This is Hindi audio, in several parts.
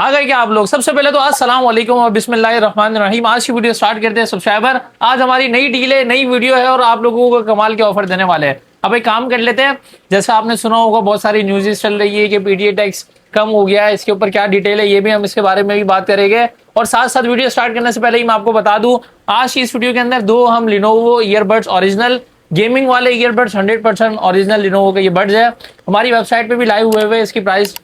आ गए क्या आप लोग। सबसे पहले तो अस्सलाम वालेकुम और बिस्मिल्लाहिर्रहमानिर्रहीम। आज की वीडियो स्टार्ट करते हैं सब्सक्राइबर। आज हमारी नई डील है, नई वीडियो है और आप लोगों को कमाल के ऑफर देने वाले हैं। अब एक काम कर लेते हैं, जैसा आपने सुना होगा बहुत सारी न्यूज़ चल रही है कि पीडीए टैक्स कम हो गया है। इसके ऊपर क्या डिटेल है ये भी हम इसके बारे में भी बात करेंगे। और साथ साथ वीडियो स्टार्ट करने से पहले ही मैं आपको बता दूं, आज की इस वीडियो के अंदर दो हम लिनोवो ईयरबड्स ओरिजिनल गेमिंग वाले ईयरबड्स 100% ओरिजिनल लिनोवो के ये बड्स है, हमारी वेबसाइट पे भी लाइव हुए हुए। इसकी प्राइस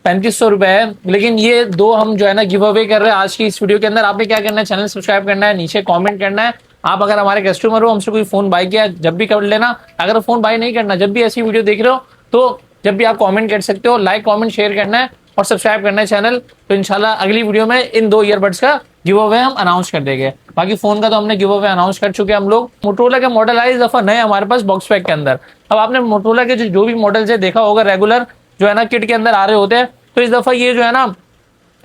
3500 रुपए है, लेकिन ये दो हम जो है ना गिव अवे कर रहे हैं आज की इस वीडियो के अंदर। आपने क्या करना है, चैनल सब्सक्राइब करना है, नीचे कमेंट करना है। आप अगर हमारे कस्टमर हो, हमसे कोई फोन बाय किया जब भी कर लेना। अगर फोन बाय नहीं करना, जब भी ऐसी वीडियो देख रहे हो तो जब भी आप कमेंट कर सकते हो, लाइक कमेंट शेयर करना है और सब्सक्राइब करना है चैनल। तो इंशाल्लाह अगली वीडियो में इन दो ईयरबड्स का गिव अवे हम अनाउंस कर देंगे। बाकी फोन का तो हमने गिव अवे अनाउंस कर चुके हैं हम लोग। मोटोरोला के मॉडल आए इस दफा नए हमारे पास बॉक्स पैक के अंदर। अब आपने मोटोरोला के जो भी मॉडल से देखा होगा रेगुलर जो है ना किट के अंदर आ रहे होते हैं, तो इस दफा ये जो है ना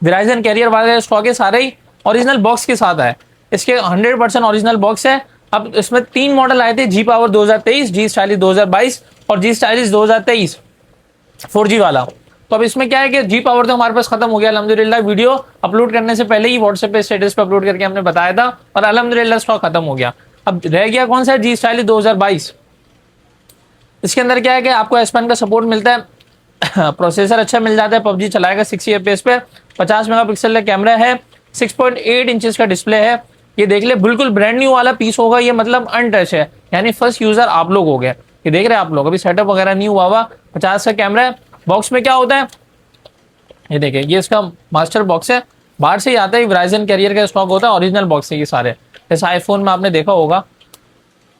वेराइजन कैरियर वाले स्टॉक है सारे ही ओरिजिनल बॉक्स के साथ है। इसके 100% ओरिजिनल बॉक्स है। अब इसमें 3 मॉडल आए थे, जी पावर 2023, जी स्टाइलिश 2022 और जी स्टाइलिश 2023 4G वाला। तो अब इसमें क्या है कि जी पावर तो हमारे पास खत्म हो गया अल्हम्दुलिल्लाह। वीडियो अपलोड करने से पहले ही व्हाट्सएप पे स्टेटस पे अपलोड करके हमने बताया था और अल्हम्दुलिल्लाह स्टॉक खत्म हो गया। अब रह गया कौन सा, जी स्टाइलिश 2022। इसके अंदर क्या है कि आपको एस पेन का सपोर्ट मिलता है, प्रोसेसर अच्छा मिल जाता है, पबजी चलाएगा 60 FPS पे, 50 मेगापिक्सल का कैमरा है, 6.8 इंचेस का डिस्प्ले है। ये देख ले बिल्कुल ब्रांड न्यू वाला पीस होगा ये, मतलब अनटच है, यानी फर्स्ट यूजर आप लोग हो गए। ये देख रहे हैं आप लोग, अभी सेटअप वगैरह नहीं हुआ हुआ। 50 का कैमरा है। बॉक्स में क्या होता है ये देखिए, ये इसका मास्टर बॉक्स है, बाहर से ही आता है। वेराइजन कैरियर का स्टॉक होता है, ओरिजिनल बॉक्स है ये सारे। जैसे आईफोन में आपने देखा होगा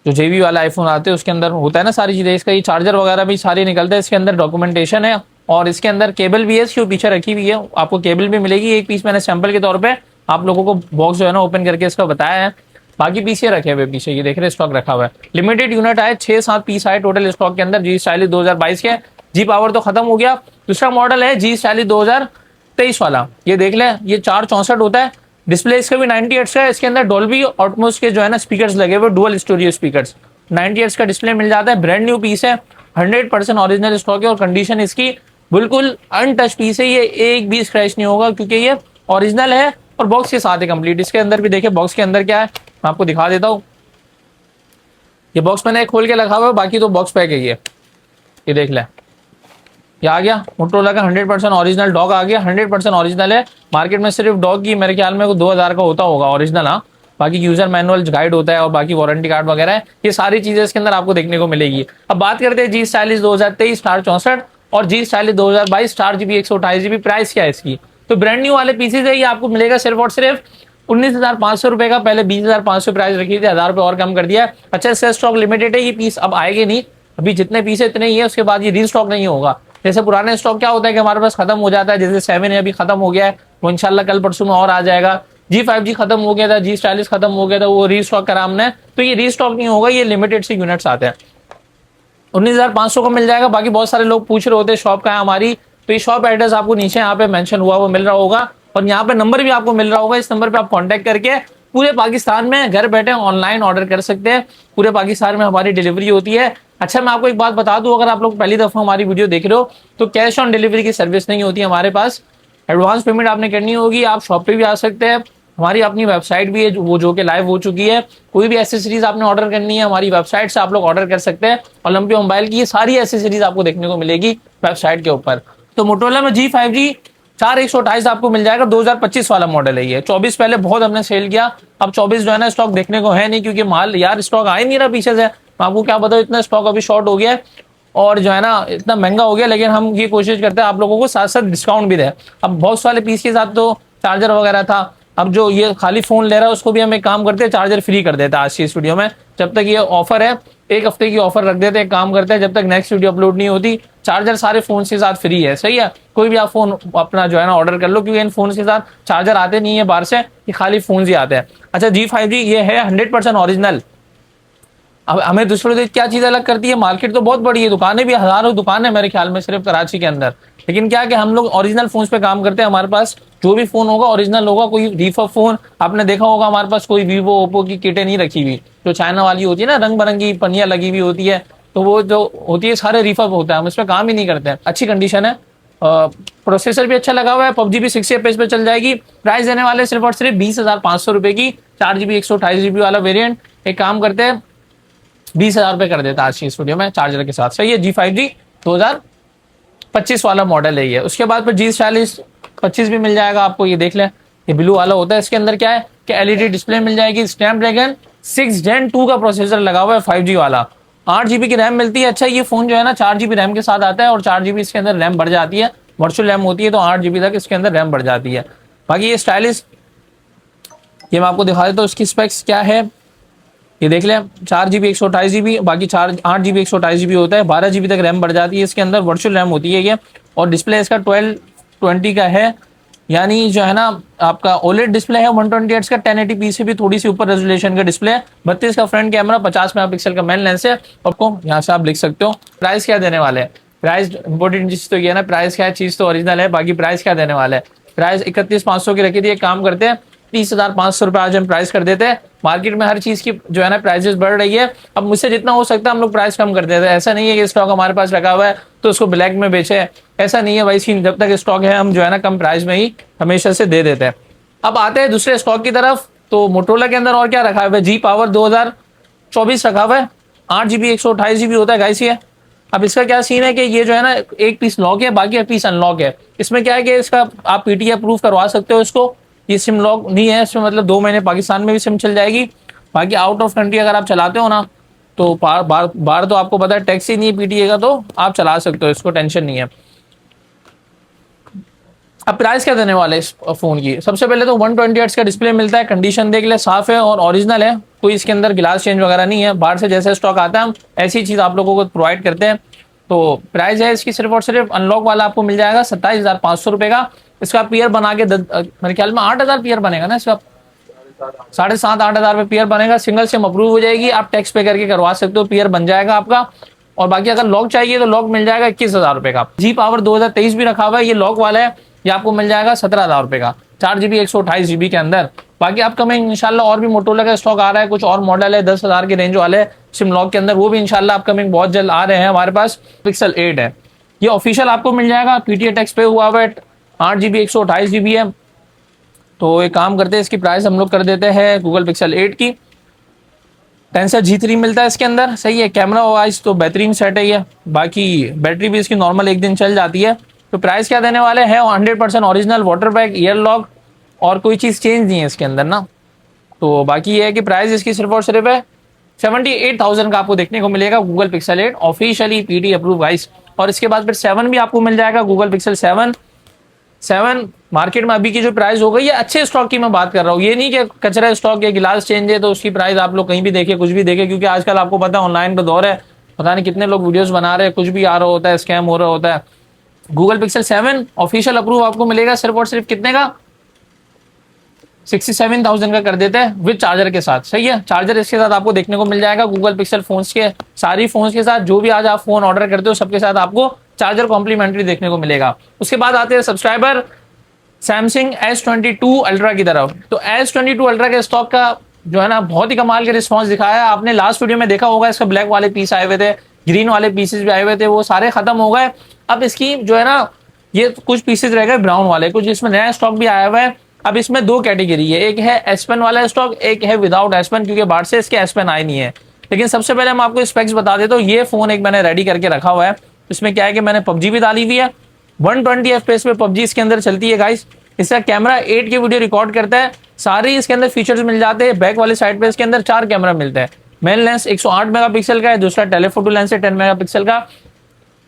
जो जेबी वाला आईफोन आते हैं उसके अंदर होता है ना सारी चीजें। इसका ये चार्जर वगैरह भी सारी निकलते हैं। इसके अंदर डॉक्यूमेंटेशन है और इसके अंदर केबल भी है, इसकी पीछे रखी हुई है, आपको केबल भी मिलेगी एक पीस। मैंने सैंपल के तौर पे आप लोगों को बॉक्स जो है ना ओपन करके इसका बताया है। बाकी पीस ये रखे हुए पीछे, ये देख रहे स्टॉक रखा हुआ है। लिमिटेड यूनिट आए, 6-7 पीस आए टोटल स्टॉक के अंदर। जी स्टाइलिश 2022 के, जी पावर तो खत्म हो गया। दूसरा मॉडल है जी स्टाइलिश 2023 वाला, ये देख ले, ये 464 होता है। डिस्प्ले इसका भी 90 हर्ट्ज का है। इसके अंदर डॉल्बी ऑटमोस के जो है ना स्पीकर्स लगे हुए, डुअल स्टूडियो स्पीकर्स, 90 हर्ट्ज का डिस्प्ले मिल जाता है। ब्रांड न्यू पीस है, 100% ओरिजिनल स्टॉक है और कंडीशन इसकी बिल्कुल अनटच पीस है। ये एक भी स्क्रैच नहीं होगा क्योंकि ये ओरिजिनल है और बॉक्स के साथ है कंप्लीट। इसके अंदर भी देखिए बॉक्स के अंदर क्या है, मैं आपको दिखा देता हूँ। ये बॉक्स मैंने खोल के रखा हुआ है, बाकी तो बॉक्स पैक है ये देख ले। ये आ गया मोटोरोला का 100% ओरिजिनल डॉग आ गया, 100% ओरिजिनल है। मार्केट में सिर्फ डॉग की मेरे ख्याल में 2000 का होता होगा ओरिजिनल। हाँ, बाकी यूजर मैनुअल गाइड होता है और बाकी वारंटी कार्ड वगैरह है, ये सारी चीजें इसके अंदर आपको देखने को मिलेगी। अब बात करते हैं जी स्टाइलिश 2023 स्टार 64 और जी स्टाइलिश 2022 4GB 128GB। प्राइस क्या है इसकी, तो ब्रांड न्यू वाले पीसेज है, ये आपको मिलेगा सिर्फ और सिर्फ 19,500 रुपए का। पहले 20,500 प्राइस रखी थी, 1000 रुपए और कम कर दिया। अच्छा, इसका स्टॉक लिमिटेड है, ये पीस अब आएंगे नहीं, अभी जितने पीस है इतने ही है, उसके बाद ये री स्टॉक नहीं होगा। जैसे पुराने स्टॉक क्या होता है कि हमारे पास खत्म हो जाता है, जैसे 7 अभी खत्म हो गया है, वो इंशाल्लाह कल परसों में और आ जाएगा। G5G खत्म हो गया था, जी स्टाइलिश खत्म हो गया था, वो रीस्टॉक करा हमने, तो ये रीस्टॉक नहीं होगा, ये लिमिटेड से यूनिट्स आते हैं। 19,500 का मिल जाएगा। बाकी बहुत सारे लोग पूछ रहे होते हैं शॉप का है हमारी, तो ये शॉप एड्रेस आपको नीचे यहाँ पे मेंशन हुआ वो मिल रहा होगा और यहाँ पे नंबर भी आपको मिल रहा होगा। इस नंबर पे आप कांटेक्ट करके पूरे पाकिस्तान में घर बैठे ऑनलाइन ऑर्डर कर सकते हैं। पूरे पाकिस्तान में हमारी डिलीवरी होती है। अच्छा, मैं आपको एक बात बता दूं, अगर आप लोग पहली दफा हमारी वीडियो देख रहे हो तो कैश ऑन डिलीवरी की सर्विस नहीं होती हमारे पास। एडवांस पेमेंट आपने करनी होगी। आप शॉप पे भी आ सकते हैं, हमारी अपनी वेबसाइट भी है वो जो कि लाइव हो चुकी है। कोई भी एसेसरीज आपने ऑर्डर करनी है हमारी वेबसाइट से आप लोग ऑर्डर कर सकते हैं। ओलंपिया मोबाइल की ये सारी एसेसरीज आपको देखने को मिलेगी वेबसाइट के ऊपर। तो मोटोरोला में G5G 4128 आपको मिल जाएगा, 2025 वाला मॉडल है ये। 24 पहले बहुत हमने सेल किया, अब 24 जो है ना स्टॉक देखने को है नहीं क्योंकि माल यार स्टॉक आ ही नहीं रहा पीछे से। मैं आपको क्या बताऊं, इतना स्टॉक अभी शॉर्ट हो गया है और जो है ना इतना महंगा हो गया, लेकिन हम ये कोशिश करते हैं आप लोगों को साथ साथ डिस्काउंट भी दे। अब बहुत सारे पीस के साथ तो चार्जर वगैरह था, अब जो ये खाली फोन ले रहा है उसको भी हम एक काम करते हैं, चार्जर फ्री कर देते हैं आज की इस वीडियो में। जब तक ये ऑफर है, एक हफ्ते की ऑफर रख देते हैं, काम करते हैं, जब तक नेक्स्ट वीडियो अपलोड नहीं होती चार्जर सारे फोन के साथ फ्री है। सही है, कोई भी आप फोन अपना जो है ना ऑर्डर कर लो, क्योंकि इन फोन के साथ चार्जर आते नहीं है बाहर से, ये खाली फोन ही आते हैं। अच्छा, G5G ये है 100% ओरिजिनल। अब हमें दूसरों से क्या चीज अलग करती है, मार्केट तो बहुत बड़ी है, दुकानें भी हजारों दुकान है मेरे ख्याल में सिर्फ कराची के अंदर, लेकिन क्या कि हम लोग ओरिजिनल फोन पे काम करते हैं। हमारे पास जो भी फोन होगा ओरिजिनल होगा, कोई रिफर फोन आपने देखा होगा हमारे पास कोई वीवो ओप्पो की किटें नहीं रखी हुई, जो चाइना वाली होती है ना, रंग बिरंगी पन्नियां लगी हुई होती है, तो वो जो होती है सारे रिफर होता है, हम इसमें काम ही नहीं करते हैं। अच्छी कंडीशन है, प्रोसेसर भी अच्छा लगा हुआ है, पबजी भी 60 FPS पे चल जाएगी। प्राइस देने वाले सिर्फ और सिर्फ 20,500 रुपए की, 4 GB 128 GB वाला वेरिएंट। एक काम करते हैं 20,000 रुपये कर देता आज की इस वीडियो में चार्जर के साथ। सही है, G5G 2025 वाला मॉडल है ये। उसके बाद फिर G40 25 भी मिल जाएगा आपको, ये देख लें, ये ब्लू वाला होता है। इसके अंदर क्या है कि एलईडी डिस्प्ले मिल जाएगी, स्नैपड्रैगन 6 Gen 2 का प्रोसेसर लगा हुआ है, 5G वाला, 8 GB की रैम मिलती है। अच्छा, ये फोन जो है ना 4 GB रैम के साथ आता है और 4 GB इसके अंदर रैम बढ़ जाती है, वर्चुअल रैम होती है, तो 8 GB तक इसके अंदर रैम बढ़ जाती है। बाकी ये स्टाइलिश, ये मैं आपको दिखा देता हूँ इसकी स्पेक्स क्या है, ये देख लें। 4 GB 128 GB, बाकी 8 GB 128 GB होता है, 12 GB तक रैम बढ़ जाती है इसके अंदर, वर्चुअल रैम होती है ये। और डिस्प्ले इसका 1220 का है, यानी जो है ना आपका ओलेड डिस्प्ले है, 120 हर्ट्ज का, 1080p से भी थोड़ी सी ऊपर रेजोल्यूशन का डिस्प्ले है, 32 का फ्रंट कैमरा, 50 मेगापिक्सल का मेन लेंस है। आपको यहाँ से आप लिख सकते हो प्राइस क्या देने वाले हैं। प्राइस इंपॉर्टेंट चीज तो ये है ना, प्राइस क्या है, चीज तो ओरिजिनल है, बाकी प्राइस क्या देने वाले हैं। प्राइस 31,500 की रखी थी, एक काम करते हैं 30,500 रुपए आज हम प्राइस कर देते हैं। मार्केट में हर चीज की जो है ना प्राइसेस बढ़ रही है, अब मुझसे जितना हो सकता है हम लोग प्राइस कम कर देते हैं। ऐसा नहीं है कि स्टॉक हमारे पास रखा हुआ है तो उसको ब्लैक में बेचे, ऐसा नहीं है भाई सीन। जब तक स्टॉक है हम जो है ना कम प्राइस में ही हमेशा से दे देते हैं। अब आते हैं दूसरे स्टॉक की तरफ, तो मोटोरोला के अंदर और क्या रखा हुआ है, जी पावर 2024 रखा हुआ है, 8 GB 128 GB होता है गाइस ये। अब इसका क्या सीन है कि ये जो है ना एक पीस लॉक है, बाकी पीस अनलॉक है। इसमें क्या है कि इसका आप पीटीआई अप्रूव करवा सकते हो इसको, ये सिम लॉक नहीं है इसमें, मतलब 2 महीने पाकिस्तान में भी सिम चल जाएगी। बाकी आउट ऑफ कंट्री अगर आप चलाते हो ना तो बार तो आपको पता है टैक्स ही नहीं है पीटीए का, तो आप चला सकते हो इसको, टेंशन नहीं है। अब प्राइस क्या देने वाले इस फोन की, सबसे पहले तो 120 हर्ट्ज का डिस्प्ले मिलता है, कंडीशन देख ले साफ है और ओरिजिनल है, कोई इसके अंदर गिलास चेंज वगैरह नहीं है। बाहर से जैसे स्टॉक आता है हम ऐसी चीज आप लोगों को प्रोवाइड करते हैं। तो प्राइस है इसकी सिर्फ और सिर्फ अनलॉक वाला आपको मिल जाएगा 27,500 रुपए का। इसका पीयर बना के मेरे ख्याल में 8,000 पीयर बनेगा ना इसका, 7,500-8,000 रुपये पीयर बनेगा। सिंगल सिम अप्रूव हो जाएगी, आप टैक्स पे करके करवा सकते हो, पीयर बन जाएगा आपका। और बाकी अगर लॉक चाहिए तो लॉक मिल जाएगा 21,000 रुपए का। जी पावर 2023 भी रखा हुआ है, ये लॉक वाला है, ये आपको मिल जाएगा 17,000 रुपए का, 4 GB 128 GB के अंदर। बाकी अपकमिंग इंशाल्लाह और भी मोटोरोला का स्टॉक आ रहा है, कुछ और मॉडल है 10,000 के रेंज वाले सिम लॉक के अंदर, वो भी इंशाल्लाह अपकमिंग बहुत जल्द आ रहे हैं हमारे पास। पिक्सल 8 है, ये ऑफिशियल आपको मिल जाएगा, पीटीए टैक्स पे हुआ है, 8 GB 128 GB है। तो एक काम करते हैं इसकी प्राइस हम लोग कर देते हैं गूगल पिक्सल 8 की। टेंसर G3 मिलता है इसके अंदर, सही है। कैमरा वाइज तो बेहतरीन सेट है ये, बाकी बैटरी भी इसकी नॉर्मल 1 दिन चल जाती है। तो प्राइस क्या देने वाले हैं, 100% original, water bag, ear lock, और कोई चीज़ चेंज नहीं है इसके अंदर ना। तो बाकी ये है कि प्राइस इसकी सिर्फ और सिर्फ है 78,000 का आपको देखने को मिलेगा Google pixel 8 officially PT approve guys. और इसके बाद फिर 7 भी आपको मिल जाएगा, गूगल पिक्सल 7 मार्केट में अभी की जो प्राइस हो गई है, अच्छे स्टॉक की मैं बात कर रहा हूँ, ये नहीं कि कचरा स्टॉक या गिलास चेंज है तो उसकी प्राइस आप लोग कहीं भी देखे कुछ भी देखे, क्योंकि आजकल आपको पता है ऑनलाइन का दौर है, पता नहीं कितने लोग वीडियोस बना रहे हैं, कुछ भी आ रहा होता है, स्कैम हो रहा होता है। गूगल पिक्सल 7 ऑफिशियल अप्रूव आपको मिलेगा सिर्फ और सिर्फ कितने का, 67,000 का कर देते हैं विद चार्जर के साथ, सही है। चार्जर इसके साथ आपको देखने को मिल जाएगा गूगल पिक्सल फोन्स के, सारी फोन्स के साथ, जो भी आज आप फोन ऑर्डर करते हो सबके साथ आपको चार्जर कॉम्प्लीमेंट्री देखने को मिलेगा। उसके बाद आते हैं सब्सक्राइबर सैमसंग S22 अल्ट्रा की तरफ। तो S22 अल्ट्रा के स्टॉक का जो है ना बहुत ही कमाल के रिस्पॉन्स दिखाया है। आपने लास्ट वीडियो में देखा होगा, इसका ब्लैक वाले पीस आए हुए थे, ग्रीन वाले पीसेस भी आए हुए थे, वो सारे खत्म हो गए। अब इसकी जो है ना ये कुछ पीसेस रह गए ब्राउन वाले, कुछ इसमें नया स्टॉक भी आया हुआ है। अब इसमें 2 कैटेगरी है, एक है S Pen वाला स्टॉक, एक है विदाउट S Pen, क्योंकि बाहर से इसके S Pen आए नहीं है। लेकिन सबसे पहले मैं आपको स्पेक्स बता देता हूँ। ये फोन एक मैंने रेडी करके रखा हुआ है, इसमें क्या है कि मैंने पबजी भी डाली हुई है, 120 FPS पे पबजी इसके अंदर चलती है गाइस। इसका कैमरा 8K वीडियो रिकॉर्ड करता है, सारे इसके अंदर फीचर्स मिल जाते हैं। बैक वाले साइड पे इसके अंदर 4 कैमरा मिलता है, मेन लेंस 108 मेगापिक्सल का है, दूसरा टेलीफोटो लेंस है 10 मेगापिक्सल का।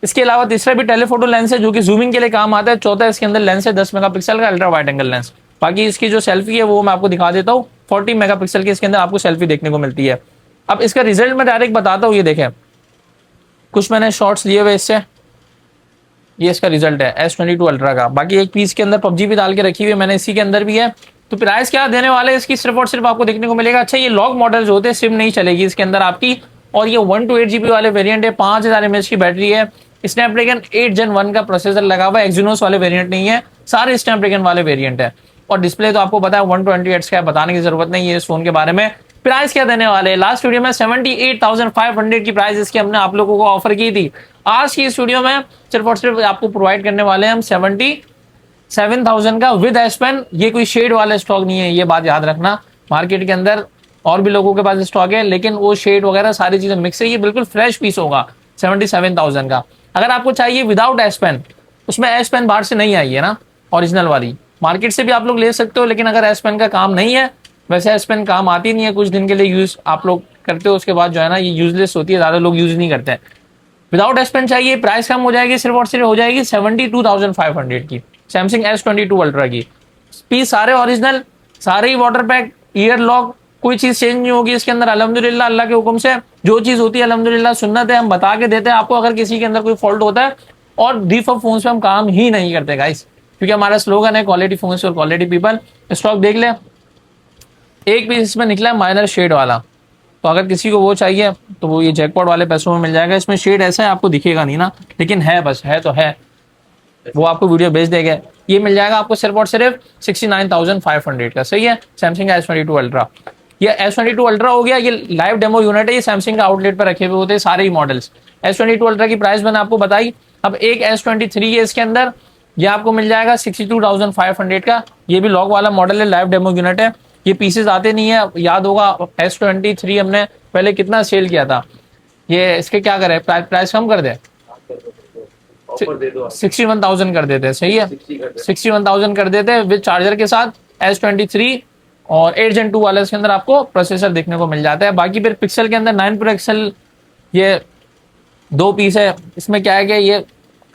इसके अलावा तीसरा भी टेलीफोटो लेंस है जो कि जूमिंग के लिए काम आता है। चौथा इसके अंदर लेंस है 10 मेगापिक्सल का अल्ट्रा वाइड एंगल लेंस। बाकी इसकी जो सेल्फी है वो मैं आपको दिखा देता हूँ, 40 मेगापिक्सल की इसके अंदर आपको सेल्फी देखने को मिलती है। अब इसका रिजल्ट मैं डायरेक्ट बताता हूँ, ये देखें, कुछ मैंने शॉर्ट्स लिए हुए इससे, ये इसका रिजल्ट है S22 अल्ट्रा का। बाकी एक पीस के अंदर पबजी भी डाल के रखी हुई है मैंने, इसी के अंदर भी है। तो प्राइस क्या देने वाले हैं इसकी, सिर्फ और सिर्फ आपको देखने को मिलेगा, अच्छा ये लॉक मॉडल जो होते हैं सिम नहीं चलेगी इसके अंदर आपकी, और ये 1 to 8 GB वाले वेरिएंट है, 5000 mAh की बैटरी है, स्नैपड्रैगन 8 Gen 1 का प्रोसेसर लगा हुआ है, एक्सिनोस वाले वेरिएंट नहीं है, सारे स्नैपड्रैगन वाले वेरिएंट है। और डिस्प्ले तो आपको पता है 120 हर्ट्ज का है, बताने की जरूरत नहीं है इस फोन के बारे में। प्राइस क्या देने वाले हैं, लास्ट वीडियो में 78,500 की प्राइस इसकी हमने आप लोगों को ऑफर की थी। आज की इस वीडियो में सिर्फ और सिर्फ आपको प्रोवाइड करने वाले हैं हम 77,000 का विद एस पेन। ये कोई शेड वाला स्टॉक नहीं है, ये बात याद रखना। मार्केट के अंदर और भी लोगों के पास स्टॉक है, लेकिन वो शेड वगैरह सारी चीजें मिक्स है। ये बिल्कुल फ्रेश पीस होगा 77,000 का। अगर आपको चाहिए विदाउट एस पेन, उसमें एस पेन बाहर से नहीं आई है ना, ओरिजिनल वाली, मार्केट से भी आप लोग ले सकते हो। लेकिन अगर एस पेन का काम नहीं है, वैसे एस पेन काम आती नहीं है, कुछ दिन के लिए यूज आप लोग करते हो, उसके बाद जो है ना ये यूजलेस होती है, ज्यादा लोग यूज नहीं करते हैं। विदाउट एस पेन चाहिए, प्राइस कम हो जाएगी, सिर्फ और सिर्फ हो जाएगी 72,500 की सैमसंग S22 अल्ट्रा की। पीस सारे ओरिजिनल, सारे ही वाटर पैक, ईयर लॉक, कोई चीज चेंज नहीं होगी इसके अंदर। अल्हम्दुलिल्लाह, अल्लाह के हुक्म से जो चीज होती है अल्हम्दुलिल्लाह सुन्नत है, हम बता के देते हैं आपको अगर किसी के अंदर कोई फॉल्ट होता है। और डीफॉल्ट फोन पे हम काम ही नहीं करते गाइस, क्योंकि हमारा स्लोगन है क्वालिटी फोन और क्वालिटी पीपल। स्टॉक देख ले, एक पीस इसमें निकला है माइनर शेड वाला, तो अगर किसी को वो चाहिए तो वो ये जैकपॉट वाले पैसों में मिल जाएगा। इसमें शेड ऐसा है आपको दिखेगा नहीं ना, लेकिन है, बस है तो है, वो आपको वीडियो भेज देंगे। ये मिल जाएगा आपको सिर्फ और सिर्फ 69,500 का। सही है, सैमसंग का S22 अल्ट्रा। ये S22 अल्ट्रा हो गया, ये लाइव डेमो यूनिट है, ये सैमसंग का आउटलेट पर रखे हुए होते हैं सारे ही मॉडल्स। S22 अल्ट्रा की प्राइस मैंने आपको बताई। अब एक S23 है इसके अंदर, ये आपको मिल जाएगा 62,500 का। ये भी लॉक वाला मॉडल है, लाइव डेमो यूनिट है। ये पीसेस आते नहीं है, याद होगा S23 हमने पहले कितना सेल किया था। ये इसके क्या करे, प्राइस कम कर दे, 61,000 कर देते हैं। सही है, 61,000 कर देते हैं विद चार्जर के साथ। S23 और 8 Gen 2 वाले इसके अंदर आपको प्रोसेसर देखने को मिल जाता है। बाकी फिर पिक्सल के अंदर 9 Pro एक्सल, ये दो पीस है। इसमें क्या है कि ये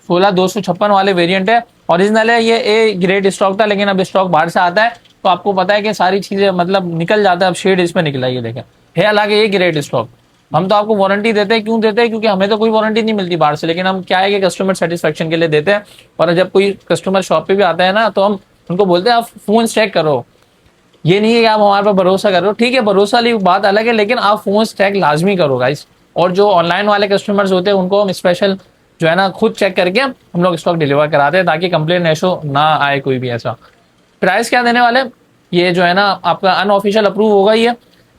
16,256 वाले वेरिएंट है, ओरिजिनल है। ये ए ग्रेड स्टॉक था, लेकिन अब स्टॉक बाहर से आता है, तो आपको पता है कि सारी चीजें मतलब निकल जाता है। अब शेड इसमें निकला, ये देखें, है हालांकि ये ग्रेड स्टॉक। हम तो आपको वारंटी देते हैं, क्यों देते हैं, क्योंकि हमें तो कोई वारंटी नहीं मिलती बाहर से, लेकिन हम क्या है कि कस्टमर सेटिस्फेक्शन के लिए देते हैं। और जब कोई कस्टमर शॉप पे भी आता है ना, तो हम उनको बोलते हैं आप फोन चेक करो। ये नहीं है कि आप हमारे पर भरोसा करो, ठीक है, भरोसा वाली बात अलग है, लेकिन आप फोन चेक लाजमी करो गाइस। और जो ऑनलाइन वाले कस्टमर्स होते हैं उनको हम स्पेशल जो है ना खुद चेक करके हम लोग स्टॉक डिलीवर कराते हैं, ताकि कंप्लेन इशू ना आए कोई भी ऐसा। प्राइस क्या देने वाले, ये जो है ना आपका अनऑफिशियल अप्रूव होगा। ये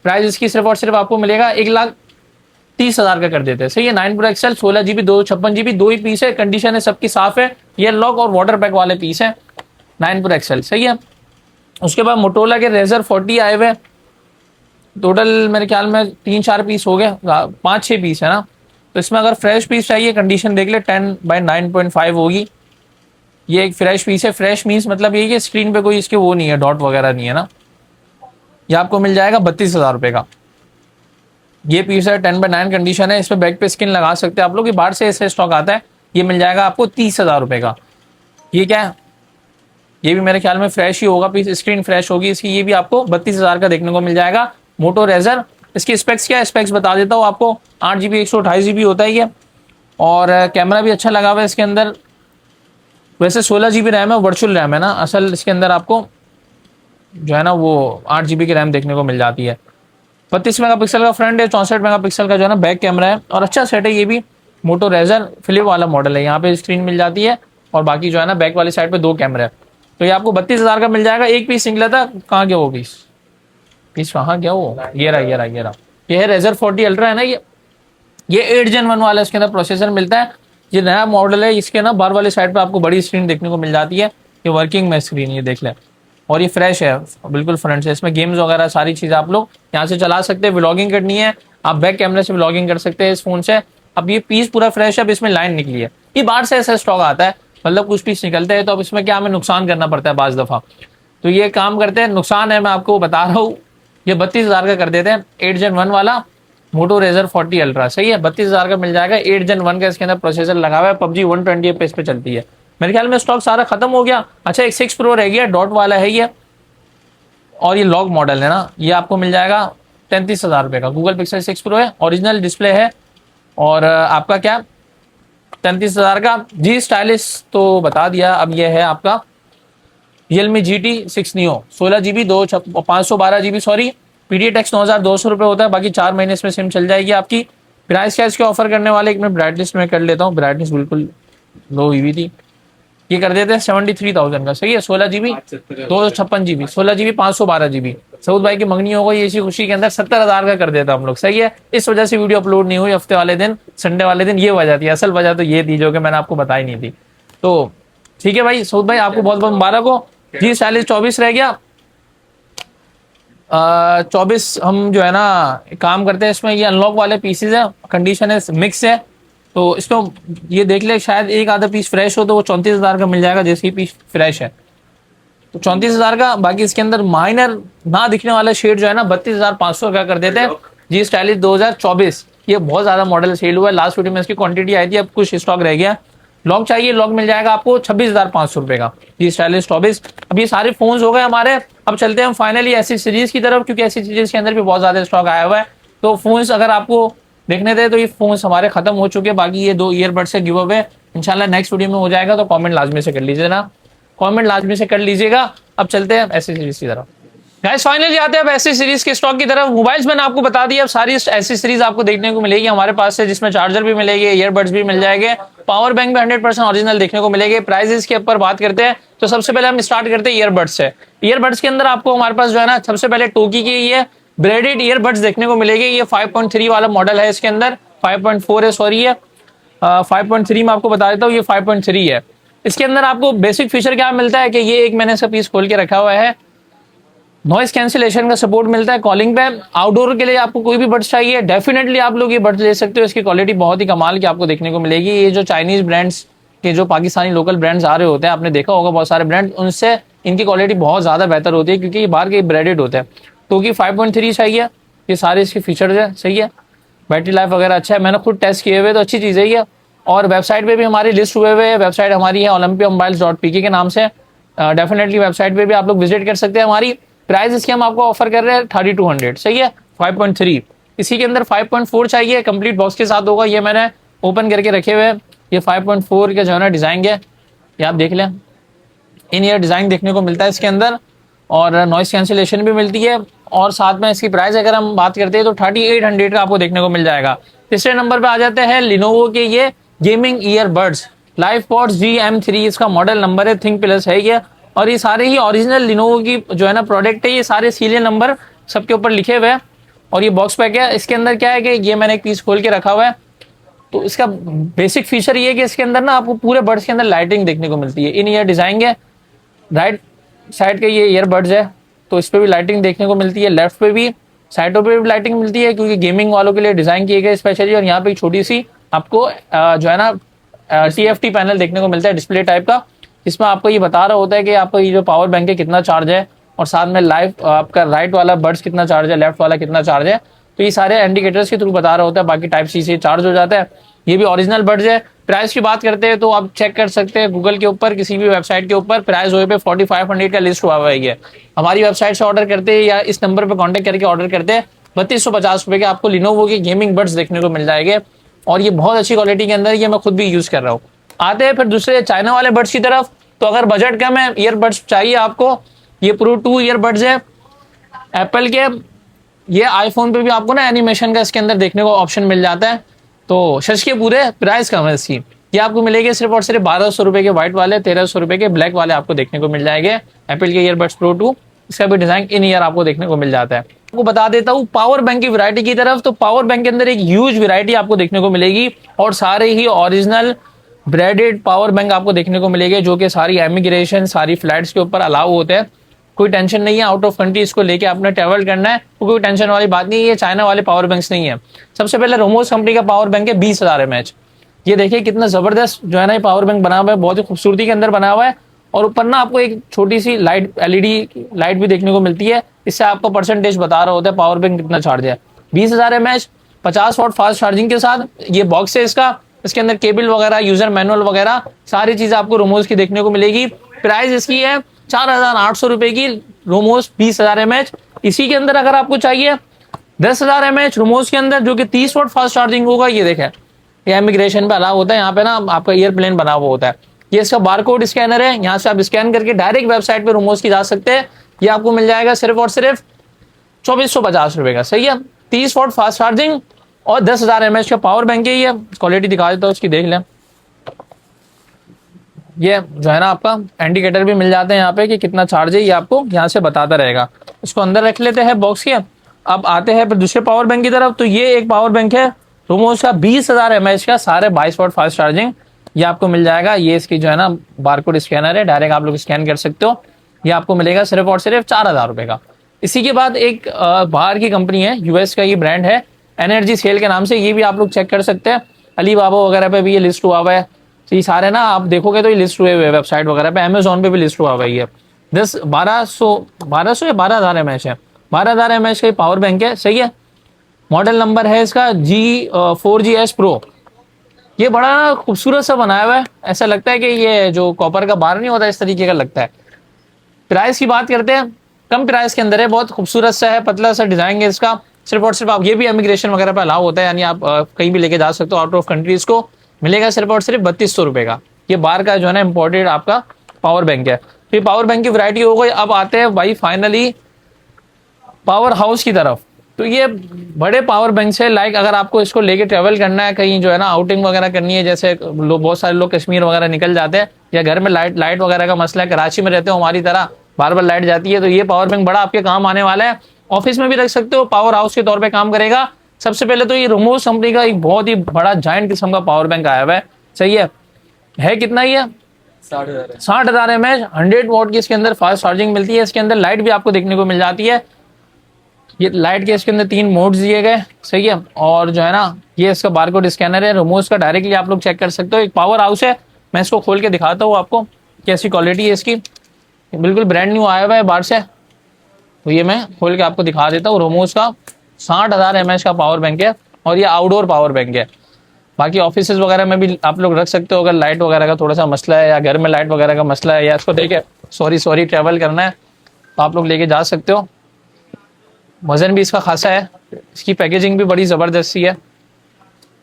प्राइस इसकी सिर्फ और सिर्फ आपको मिलेगा 1,30,000 का कर देते हैं। सही है, 9 Pro एक्सल 16 GB 256 GB, दो ही पीस है, कंडीशन है सबकी साफ है। ये लॉक और वाटर पैक वाले पीस है 9 Pro एक्सल। सही है, उसके बाद मोटोरोला के Razr 40 आए हुए, टोटल मेरे ख्याल में 3-4 पीस हो गए, 5-6 पीस है ना। तो इसमें अगर फ्रेश पीस चाहिए, कंडीशन देख ले, 10/9.5 होगी। ये एक फ्रेश पीस है। फ्रेश मीन्स मतलब ये कि स्क्रीन पे कोई इसके वो नहीं है, डॉट वगैरह नहीं है ना। ये आपको मिल जाएगा 32,000 रुपये का। ये पीस है, 10/9 कंडीशन है। इस पर बैक पे स्किन लगा सकते हैं आप लोग, ये बाहर से ऐसे स्टॉक आता है। ये मिल जाएगा आपको 30,000 रुपये का। ये क्या है, ये भी मेरे ख्याल में फ्रेश ही होगा पीस, स्क्रीन फ्रेश होगी इसकी। ये भी आपको 32,000 का देखने को मिल जाएगा। मोटो रेजर, इसकी स्पेक्स क्या है, स्पेक्स बता देता हूँ आपको। 8 GB 128 GB होता है ये, और कैमरा भी अच्छा लगा हुआ है इसके अंदर। वैसे 16 GB रैम है, वर्चुअल रैम है ना, असल इसके अंदर आपको जो है ना वो 8 GB की रैम देखने को मिल जाती है। 32 मेगापिक्सल का फ्रंट है, 64 मेगापिक्सल का जो है ना बैक कैमरा है, और अच्छा सेट है। ये भी मोटो रेजर फ्लिप वाला मॉडल है, यहाँ पे स्क्रीन मिल जाती है, और बाकी जो है ना बैक वाली साइड पे 2 कैमरे है। तो ये आपको 32,000 का मिल जाएगा। एक पीस निकला था, कहाँ गया वो पीस कहाँ गया वो, ये रहा। ये है Razr 40 अल्ट्रा है ना, ये 8 Gen 1 वाला इसके अंदर प्रोसेसर मिलता है। ये नया मॉडल है, इसके ना बाहर वाली साइड पे आपको बड़ी स्क्रीन देखने को मिल जाती है। ये वर्किंग में स्क्रीन, ये देख लें, और ये फ्रेश है बिल्कुल फ्रंट से। इसमें गेम्स वगैरह सारी चीज़ आप लोग यहाँ से चला सकते हैं। व्लॉगिंग करनी है, आप बैक कैमरे से व्लॉगिंग कर सकते हैं इस फोन से। अब ये पीस पूरा फ्रेश है, अब इसमें लाइन निकली है। ये बाहर से ऐसा स्टॉक आता है, मतलब कुछ पीस निकलते हैं, तो अब इसमें क्या हमें नुकसान करना पड़ता है बाज़ दफ़ा। तो ये काम करते हैं, नुकसान है, मैं आपको बता रहा हूँ। ये 32,000 का कर देते हैं, 8 Gen 1 वाला मोटो Razr 40 अल्ट्रा। सही है, 32,000 का मिल जाएगा। 8 Gen 1 का इसके अंदर प्रोसेसर लगा हुआ है। PUBG 120 FPS पे चलती है। मेरे ख्याल में स्टॉक सारा खत्म हो गया। अच्छा, एक 6 Pro रह गया, डॉट वाला है ये, और ये लॉक मॉडल है ना। ये आपको मिल जाएगा 33,000 रुपये का। गूगल पिक्सल 6 Pro है, ओरिजिनल डिस्प्ले है, और आपका क्या 33,000 का। जी स्टाइलिश तो बता दिया। अब ये है आपका Realme GT 6 Neo 16 GB 512 GB sorry, PDTX 9,200 रुपये होता है। बाकी 4 महीने इसमें सिम चल जाएगी आपकी। प्राइस क्या इसके ऑफर करने वाले, एक मिनट ब्राइटनेस में कर लेता हूँ, ब्राइटनेस बिल्कुल लो हुई थी। ये कर देते हैं 73,000 का, सही है। 16 GB 256 GB, 16 GB 512 GB। Saud भाई की मंगनी हो गई इसी खुशी के अंदर, 70,000 का कर देता हम लोग, सही है। इस वजह से वीडियो अपलोड नहीं हुई हफ्ते वाले दिन, संडे वाले दिन, ये वजह थी। असल वजह तो ये थी जो कि मैंने आपको बताई नहीं थी। तो ठीक है भाई, सऊद भाई आपको बहुत बहुत मुबारक हो जी। 40-24 रह गया। 24 हम जो है ना काम करते हैं इसमें, ये अनलॉक वाले पीसेज है, कंडीशन है मिक्स है। तो इसमें ये देख ले, शायद एक आधा पीस फ्रेश हो तो वो 34,000 का मिल जाएगा, जैसे ही पीस फ्रेश है तो 34,000 का। बाकी इसके अंदर माइनर ना दिखने वाला शेड जो है ना 32,500 का कर देते हैं जी। स्टाइलिश 2024, ये बहुत ज्यादा मॉडल सेल हुआ है। लास्ट वीडियो में इसकी क्वांटिटी आई थी, अब कुछ स्टॉक रह गया। लॉक चाहिए, लॉक मिल जाएगा आपको 26,500 रुपए का जी। स्टाइलिश 24। अब ये सारे फोन्स हो गए हमारे। अब चलते हैं हम फाइनली ऐसी सीरीज की तरफ, क्योंकि ऐसी सीरीज के अंदर भी बहुत ज्यादा स्टॉक आया हुआ है। तो फोन्स अगर आपको देखने थे तो ये फोन्स हमारे खत्म हो चुके हैं। बाकी ये 2 ईयरबड्स से गिव अवे इंशाल्लाह नेक्स्ट वीडियो में हो जाएगा, तो कमेंट लाजमी से कर लीजिए ना, कमेंट लाजमी से कर लीजिएगा। अब चलते हैं ऐसी सीरीज की तरफ। गाइस फाइनली आते हैं अब ऐसी सीरीज के स्टॉक की तरफ। मोबाइल्स मैंने आपको बता दिया, अब सारी ऐसी सीरीज आपको देखने को मिलेगी हमारे पास से, जिसमें चार्जर भी मिलेगी, ईयरबड्स भी मिल जाएंगे, पावर बैंक भी 100% ओरिजिनल देखने को मिलेंगे। प्राइसेस के ऊपर बात करते हैं तो सबसे पहले हम स्टार्ट करते हैं ईयरबड्स से। ईयरबड्स के अंदर आपको हमारे पास जो है ना सबसे पहले टोकी की ये ब्रेडेड ईयरबड्स देखने को मिलेगी। ये 5.3 वाला मॉडल है, इसके अंदर 5.4 है, सॉरी है 5.3 में आपको बता देता हूँ, ये 5.3 है। इसके अंदर आपको बेसिक फीचर क्या मिलता है कि ये एक मैंने इसका पीस खोल के रखा हुआ है, नॉइस कैंसिलेशन का सपोर्ट मिलता है कॉलिंग पे। आउटडोर के लिए आपको कोई भी बड्स चाहिए डेफिनेटली आप लोग ये बड्स ले सकते हो। इसकी क्वालिटी बहुत ही कमाल की आपको देखने को मिलेगी। ये जो चाइनीज ब्रांड्स के जो पाकिस्तानी लोकल ब्रांड्स आ रहे होते हैं, आपने देखा होगा बहुत सारे ब्रांड, उनसे इनकी क्वालिटी बहुत ज्यादा बेहतर होती है, क्योंकि ये बाहर के ब्रांडेड होते हैं। तो कि 5.3 चाहिए, ये सारे इसके फीचर्स है, सही है। बैटरी लाइफ वगैरह अच्छा है, मैंने खुद टेस्ट किए हुए, तो अच्छी चीज़ है ये। और वेबसाइट पे भी हमारी लिस्ट हुए हुए है, वेबसाइट हमारी है olympiamobiles.pk के नाम से। डेफिनेटली वेबसाइट पे भी आप लोग विजिट कर सकते हैं। हमारी प्राइस इसकी हम आपको ऑफर कर रहे हैं 3200, सही है। 5.3 इसी के अंदर 5.4 चाहिए, कंप्लीट बॉक्स के साथ होगा। ये मैंने ओपन करके रखे हुए, ये 5.4 के जो है ना डिजाइन है, ये आप देख लें। इन ईयर डिजाइन देखने को मिलता है इसके अंदर, और नॉइस कैंसिलेशन भी मिलती है। और साथ में इसकी प्राइस अगर हम बात करते हैं तो 3800 का आपको देखने को मिल जाएगा। तीसरे नंबर पे आ जाते हैं लिनोवो के ये गेमिंग ईयरबड्स लाइफपॉड्स GM3, इसका मॉडल नंबर है, थिंक प्लस है ये। और ये सारे ही ओरिजिनल लिनोवो की जो है ना प्रोडक्ट है, ये सारे सीरियल नंबर सबके ऊपर लिखे हुए हैं। और ये बॉक्स पैक है। इसके अंदर क्या है कि ये मैंने एक पीस खोल के रखा हुआ है, तो इसका बेसिक फीचर ये है कि इसके अंदर ना आपको पूरे बड्स के अंदर लाइटिंग देखने को मिलती है। इन ईयर डिजाइन है, राइट साइड के ये ईयरबड्स है, तो इस पे भी लाइटिंग देखने को मिलती है। लेफ्ट पे भी, साइडों पे भी लाइटिंग मिलती है, क्योंकि गेमिंग वालों के लिए डिजाइन किए गए स्पेशली। और यहाँ पे एक छोटी सी आपको जो है ना TFT पैनल देखने को मिलता है, डिस्प्ले टाइप का। इसमें आपको ये बता रहा होता है कि आपका ये जो पावर बैंक है कितना चार्ज है, और साथ में लाइव आपका राइट वाला बड्स कितना चार्ज है, लेफ्ट वाला कितना चार्ज है। तो ये सारे इंडिकेटर्स के थ्रू बता रहा होता है। बाकी टाइप सी से चार्ज हो जाता है। ये भी ओरिजिनल बड्स है। प्राइस की बात करते हैं तो आप चेक कर सकते हैं गूगल के ऊपर, किसी भी वेबसाइट के ऊपर प्राइस हुए पे 4500 का लिस्ट हुआ हुआ है। हमारी वेबसाइट से ऑर्डर करते हैं या इस नंबर पर कॉन्टेक्ट करके ऑर्डर करते हैं, 3250 रुपए के आपको लिनोवो के गेमिंग बड्स देखने को मिल जाएंगे। और ये बहुत अच्छी क्वालिटी के अंदर, ये मैं खुद भी यूज कर रहा हूँ। आते हैं फिर दूसरे चाइना वाले बड्स की तरफ। तो अगर बजट कम है, ईयरबड्स चाहिए आपको, ये प्रो 2 ईयरबड्स है एप्पल के। ये आईफोन पे भी आपको ना एनिमेशन का इसके अंदर देखने को ऑप्शन मिल जाता है। तो सच के पूरे प्राइस कम है इसकी। ये आपको मिलेगी सिर्फ और सिर्फ 1200 रुपए के व्हाइट वाले, 1300 रुपए के ब्लैक वाले आपको देखने को मिल जाएंगे। एप्पल के ईयरबड्स प्रो 2, इसका भी डिजाइन इन ईयर आपको देखने को मिल जाता है। आपको बता देता हूँ पावर बैंक की वैरायटी की तरफ। तो पावर बैंक के अंदर एक ह्यूज वैरायटी आपको देखने को मिलेगी, और सारे ही ओरिजिनल ब्रांडेड पावर बैंक आपको देखने को मिलेंगे, जो कि सारी इमिग्रेशन, सारी फ्लाइट्स के ऊपर अलाउ होते हैं। कोई टेंशन नहीं है, आउट ऑफ कंट्री इसको लेके आपने ट्रैवल करना है तो कोई टेंशन वाली बात नहीं है। ये चाइना वाले पावर बैंक्स नहीं है। सबसे पहले रोमोस कंपनी का पावर बैंक है 20,000 mAh। ये देखिए कितना जबरदस्त जो है ना ये पावर बैंक बना हुआ है, बहुत ही खूबसूरती के अंदर बना हुआ है। और ऊपर ना आपको एक छोटी सी लाइट, LED लाइट भी देखने को मिलती है। इससे आपको परसेंटेज बता रहा होता है पावर बैंक कितना चार्ज है। 20,000 mAh, 50 वाट फास्ट चार्जिंग के साथ ये बॉक्स है इसका। इसके अंदर केबल वगैरह, यूजर मैनुअल वगैरह सारी चीजें आपको रोमोस की देखने को मिलेगी। प्राइस इसकी है 4,800 रुपए की रोमोस 20,000 mAh। इसी के अंदर अगर आपको चाहिए 10,000 mAh रोमोस के अंदर, जो कि 30 वाट फास्ट चार्जिंग होगा, ये देखें ये इमिग्रेशन पे अलाउ होता है। यहाँ पे ना आपका एयरप्लेन बना हुआ होता है। ये इसका बारकोड स्कैनर है, यहाँ से आप स्कैन करके डायरेक्ट वेबसाइट पे रोमोस की जा सकते हैं। ये आपको मिल जाएगा सिर्फ और सिर्फ 2450 रुपए का, सही है। 30 वाट फास्ट चार्जिंग और 10,000 mAh का पावर बैंक है। ये क्वालिटी दिखा देता हूँ इसकी, देख लें। ये जो है ना आपका इंडिकेटर भी मिल जाते हैं यहाँ पे कि कितना चार्ज है, ये आपको यहाँ से बताता रहेगा। इसको अंदर रख लेते हैं बॉक्स के। अब आते हैं फिर दूसरे पावर बैंक की तरफ। तो ये एक पावर बैंक है रूमोस का 20,000 mAh का, सारे 22 वाट फास्ट चार्जिंग, ये आपको मिल जाएगा। ये इसकी जो है ना बारकोड स्कैनर है, डायरेक्ट आप लोग स्कैन कर सकते हो। ये आपको मिलेगा सिर्फ और सिर्फ 4,000 रुपये का। इसी के बाद एक बाहर की कंपनी है, यूएस का ये ब्रांड है, एनर्जी सेल के नाम से, ये भी आप लोग चेक कर सकते हैं। अली बाबा वगैरह पे भी ये लिस्ट हुआ हुआ है। तो ये सारे ना आप देखोगे तो ये लिस्ट हुए हुए वेबसाइट वगैरह पे, अमेजोन पे भी लिस्ट हुआ हुआ है। ये 1200 या 12,000 mAh है, 12,000 mAh का पावर बैंक है, सही है। मॉडल नंबर है इसका G4GS Pro। ये बड़ा खूबसूरत सा बनाया हुआ है, ऐसा लगता है कि ये जो कॉपर का बार नहीं होता इस तरीके का लगता है। प्राइस की बात करते हैं, कम प्राइस के अंदर है, बहुत खूबसूरत सा है, पतला सा डिजाइन है इसका। सिर्फ और सिर्फ आप, ये भी इमिग्रेशन वगैरह पे अलाउ होता है, यानी आप कहीं भी लेके जा सकते हो आउट ऑफ कंट्री। इसको मिलेगा सिर्फ और सिर्फ 3200 रुपये का। ये बाहर का जो है ना इम्पोर्टेड आपका पावर बैंक है। तो ये पावर बैंक की वैरायटी हो गई। अब आते हैं भाई फाइनली पावर हाउस की तरफ। तो ये बड़े पावर बैंक है, लाइक अगर आपको इसको लेके ट्रेवल करना है कहीं, जो है ना आउटिंग वगैरह करनी है, जैसे बहुत सारे लोग कश्मीर वगैरह निकल जाते हैं, या घर में लाइट वगैरह का मसला है, कराची में रहते हो हमारी तरह बार बार लाइट जाती है, तो ये पावर बैंक बड़ा आपके काम आने वाला है। ऑफिस में भी रख सकते हो, पावर हाउस के तौर पे काम करेगा। सबसे पहले तो ये रोमोस कंपनी का एक बहुत ही बड़ा जायंट किस्म का पावर बैंक आया हुआ है, सही है कितना ही है 60,000 mAh, 100 वॉट की इसके अंदर फास्ट चार्जिंग मिलती है। इसके अंदर लाइट भी आपको देखने को मिल जाती है। ये लाइट के इसके अंदर 3 मोड्स दिए गए, सही है। और जो है ना ये इसका बारकोड स्कैनर है, रोमोस का, डायरेक्टली आप लोग चेक कर सकते हो। एक पावर हाउस है, मैं इसको खोल के दिखाता हूँ आपको कैसी क्वालिटी है इसकी। बिल्कुल ब्रांड न्यू आया हुआ है बाहर से, तो ये मैं खोल के आपको दिखा देता हूँ। रोमोस का 60,000 mAh का पावर बैंक है, और ये आउटडोर पावर बैंक है। बाकी ऑफिस वगैरह में भी आप लोग रख सकते हो, अगर लाइट वगैरह का थोड़ा सा मसला है, या घर में लाइट वगैरह का मसला है, या इसको देखे सॉरी ट्रैवल करना है, तो आप लोग लेके जा सकते हो। वजन भी इसका खासा है, इसकी पैकेजिंग भी बड़ी ज़बरदस्त सी है।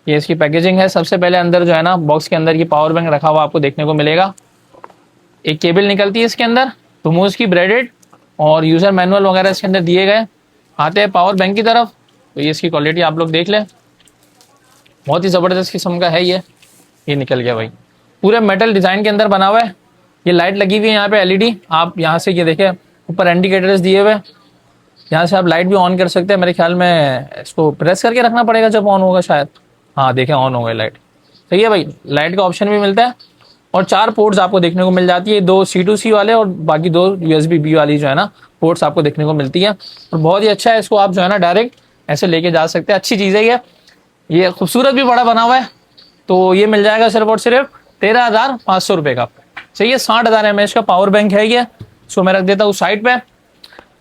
ये इसकी पैकेजिंग है। सबसे पहले अंदर जो है ना बॉक्स के अंदर ये पावर बैंक रखा हुआ आपको देखने को मिलेगा। एक केबल निकलती है इसके अंदर, रोमोस की ब्रेडेड, और यूज़र मैनुअल वगैरह इसके अंदर दिए गए। आते हैं पावर बैंक की तरफ, तो ये इसकी क्वालिटी आप लोग देख लें, बहुत ही ज़बरदस्त किस्म का है ये निकल गया भाई, पूरे मेटल डिज़ाइन के अंदर बना हुआ है। ये लाइट लगी हुई है यहाँ पे LED, आप यहाँ से ये देखें ऊपर इंडिकेटर्स दिए हुए, यहाँ से आप लाइट भी ऑन कर सकते हैं। मेरे ख्याल में इसको प्रेस करके रखना पड़ेगा जब ऑन होगा शायद, हाँ देखें ऑन हो गई लाइट, सही है भाई। लाइट का ऑप्शन भी मिलता है, और 4 पोर्ट्स आपको देखने को मिल जाती है, 2 C2C वाले और बाकी 2 USB-B वाली जो है ना पोर्ट्स आपको देखने को मिलती है। और बहुत ही अच्छा है, इसको आप जो है ना डायरेक्ट ऐसे लेके जा सकते हैं, अच्छी चीज़ है ये खूबसूरत भी बड़ा बना हुआ है। तो ये मिल जाएगा सिर्फ और सिर्फ 13,500 रुपये का, सही 60,000 mAh का पावर बैंक है ये। इसको मैं रख देता हूँ साइड पे।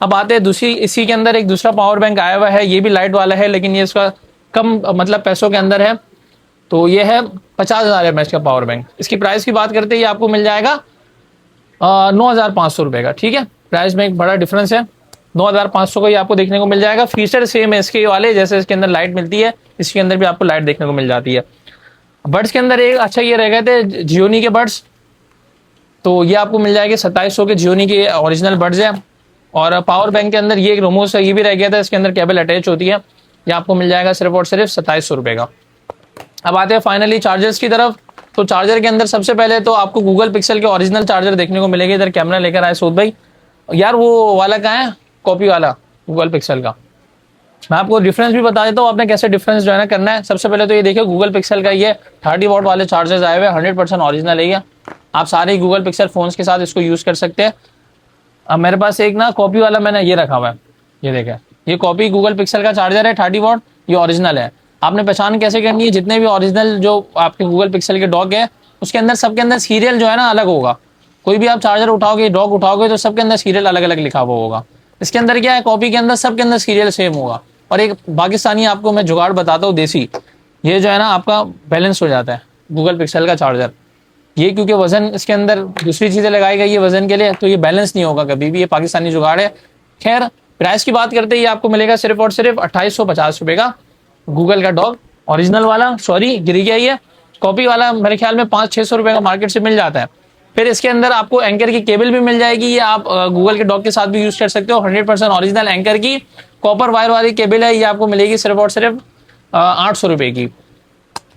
अब आते हैं दूसरी, इसी के अंदर एक दूसरा पावर बैंक आया हुआ है, ये भी लाइट वाला है, लेकिन ये इसका कम मतलब पैसों के अंदर है। तो ये है 50,000 mAh का पावर बैंक। इसकी प्राइस की बात करते हैं, ये आपको मिल जाएगा 9,500 रुपये का, ठीक है। प्राइस में एक बड़ा डिफरेंस है, 9,500 का ये आपको देखने को मिल जाएगा। फीचर सेम है इसके वाले, जैसे इसके अंदर लाइट मिलती है, इसके अंदर भी आपको लाइट देखने को मिल जाती है। बड्स के अंदर एक अच्छा ये रह गए थे जियोनी के बड्स, तो ये आपको मिल जाएंगे 2700 के जियोनी के ओरिजिनल बड्स हैं। और पावर बैंक के अंदर ये एक रोमोस ये भी रह गया था, इसके अंदर केबल अटैच होती है, ये आपको मिल जाएगा सिर्फ और सिर्फ 2700 रुपये का। अब आते हैं फाइनली चार्जर्स की तरफ। तो चार्जर के अंदर सबसे पहले तो आपको गूगल पिक्सल के ओरिजिनल चार्जर देखने को मिलेंगे। इधर कैमरा लेकर आए सूद भाई, यार वो वाला कहाँ है, कॉपी वाला गूगल पिक्सल का। मैं आपको डिफरेंस भी बता देता हूँ, आपने कैसे डिफरेंस जो है ना करना है। सबसे पहले तो ये देखिए गूगल पिक्सल का ये 30 वॉट वाले चार्जर्स आए हुए, 100% ओरिजिनल है ये। आप सारे गूगल पिक्सल फोन्स के साथ इसको यूज़ कर सकते हैं। अब मेरे पास एक ना कॉपी वाला मैंने ये रखा हुआ है, ये देखें, ये कॉपी गूगल पिक्सल का चार्जर है 30 वॉट, ये ओरिजिनल है। आपने पहचान कैसे करनी है, जितने भी ओरिजिनल जो आपके गूगल पिक्सल के डॉक है उसके अंदर सबके अंदर सीरियल जो है ना अलग होगा। कोई भी आप चार्जर उठाओगे, डॉक उठाओगे, तो सबके अंदर सीरियल अलग अलग लिखा हुआ होगा। इसके अंदर क्या है, कॉपी के अंदर सबके अंदर सीरियल सेम होगा। और एक पाकिस्तानी आपको मैं जुगाड़ बताता हूँ देसी, ये जो है ना आपका बैलेंस हो जाता है गूगल पिक्सल का चार्जर। ये क्योंकि वजन इसके अंदर दूसरी चीज़ें लगाई गई है वजन के लिए, तो ये बैलेंस नहीं होगा कभी भी, ये पाकिस्तानी जुगाड़ है। खैर प्राइस की बात करते हैं, ये आपको मिलेगा सिर्फ और सिर्फ 2850 रुपये का गूगल का डॉग ओरिजिनल वाला। सॉरी गिर गया, ये कॉपी वाला मेरे ख्याल में 500-600 रुपये का मार्केट से मिल जाता है। फिर इसके अंदर आपको एंकर की केबल भी मिल जाएगी, ये आप गूगल के डॉग के साथ भी यूज़ कर सकते हो। 100% ओरिजिनल एंकर की कॉपर वायर वाली केबल है, ये आपको मिलेगी सिर्फ और सिर्फ 800 रुपये की।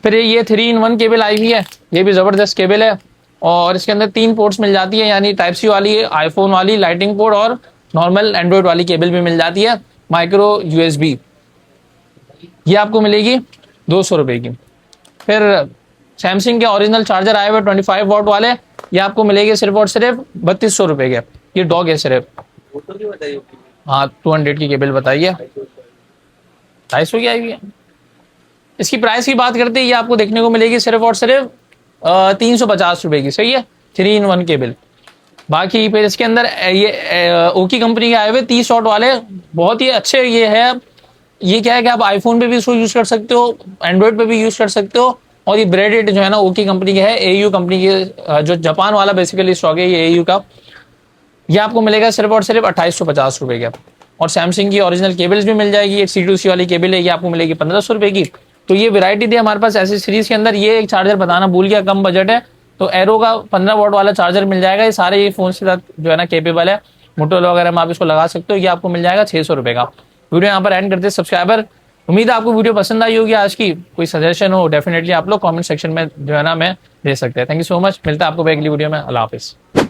फिर ये 3-in-1 केबल आई हुई है, ये भी ज़बरदस्त केबल है, और इसके अंदर 3 पोर्ट्स मिल जाती है, यानी टाइप सी वाली, आईफोन वाली लाइटिंग पोर्ट और नॉर्मल एंड्रॉइड वाली केबल भी मिल जाती है, माइक्रो USB। ये आपको मिलेगी 200 रुपये की। फिर सैमसंग के ओरिजिनल चार्जर आए हुए 25 वॉट वाले, ये आपको मिलेंगे सिर्फ और सिर्फ 3200 रुपये के। ये डॉग है सिर्फ। हाँ 200 की केबल बताइए, 250 की आई हुई है। इसकी प्राइस की बात करते हैं, ये आपको देखने को मिलेगी सिर्फ और सिर्फ 350 रुपये की। सही है, 3-in-1 केबल। बाकी फिर इसके अंदर ये ओकी कंपनी के आए हुए 30 वॉट वाले, बहुत ही अच्छे ये है। ये क्या है कि आप आईफोन पे भी इसको यूज कर सकते हो, एंड्रॉइड पे भी यूज कर सकते हो। और ये ब्रेडेड जो है ना ओकी कंपनी के है, AU कंपनी के, जो जापान वाला बेसिकली स्टॉक है ये AU का। ये आपको मिलेगा सिर्फ और सिर्फ 2850 रुपये का। और सैमसंग की ओरिजिनल केबल्स भी मिल जाएगी, एक C2C वाली केबल है, ये आपको मिलेगी 1500 रुपये की। तो ये वैरायटी थी हमारे पास ऐसी सीरीज के अंदर। ये एक चार्जर बताना भूल गया, कम बजट है, तो एरो का 15 वॉट वाला चार्जर मिल जाएगा। ये सारे ये फोन के साथ जो है ना केपेबल है, मोटोरोला वगैरह में आप इसको लगा सकते हो। ये आपको मिल जाएगा 600 रुपये का। वीडियो यहाँ पर एंड करते हैं सब्सक्राइबर। उम्मीद है आपको वीडियो पसंद आई होगी आज की। कोई सजेशन हो डेफिनेटली आप लोग कमेंट सेक्शन में जो है ना में दे सकते हैं। Thank you so much. मिलता है आपको अगली वीडियो में। अल्लाह हाफिज़।